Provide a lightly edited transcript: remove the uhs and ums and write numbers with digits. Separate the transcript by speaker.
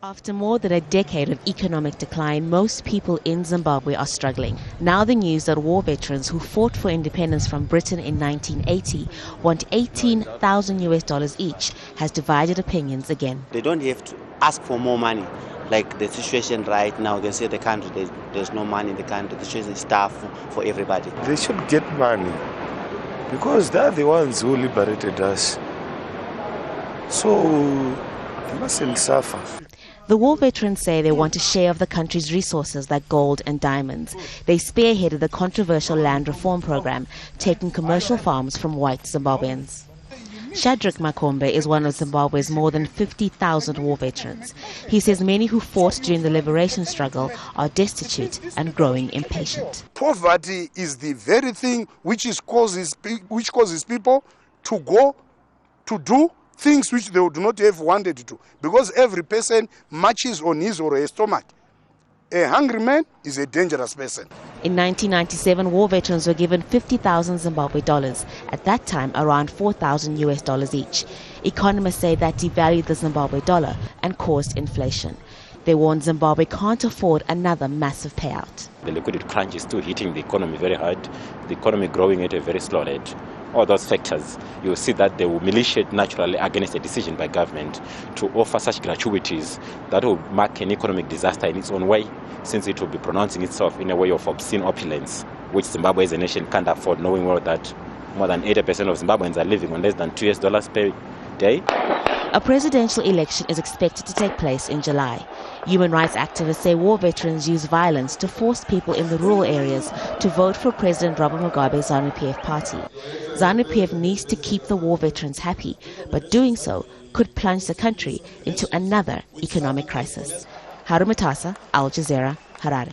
Speaker 1: After more than a decade of economic decline, most people in Zimbabwe are struggling. Now the news that war veterans who fought for independence from Britain in 1980 want $18,000 each has divided opinions again.
Speaker 2: They don't have to ask for more money. Like the situation right now, they say the country, there's no money in the country. The situation is tough for everybody.
Speaker 3: They should get money because they're the ones who liberated us. So they mustn't suffer.
Speaker 1: The war veterans say they want a share of the country's resources like gold and diamonds. They spearheaded the controversial land reform program, taking commercial farms from white Zimbabweans. Shadrach Makombe is one of Zimbabwe's more than 50,000 war veterans. He says many who fought during the liberation struggle are destitute and growing impatient.
Speaker 4: Poverty is the very thing which causes people to go to do things which they would not have wanted to, because every person marches on his or her stomach. A hungry man is a dangerous person.
Speaker 1: In 1997, war veterans were given 50,000 Zimbabwe dollars, at that time around $4,000 each. Economists say that devalued the Zimbabwe dollar and caused inflation. They warn Zimbabwe can't afford another massive payout.
Speaker 5: The liquidity crunch is still hitting the economy very hard, the economy growing at a very slow rate. All those factors, you will see that they will militate naturally against a decision by government to offer such gratuities that will mark an economic disaster in its own way, since it will be pronouncing itself in a way of obscene opulence, which Zimbabwe as a nation can't afford, knowing well that more than 80% of Zimbabweans are living on less than $2 per day.
Speaker 1: A presidential election is expected to take place in July. Human rights activists say war veterans use violence to force people in the rural areas to vote for President Robert Mugabe's ZANU-PF party. ZANU-PF needs to keep the war veterans happy, but doing so could plunge the country into another economic crisis. Haru, Mutasa, Al Jazeera, Harare.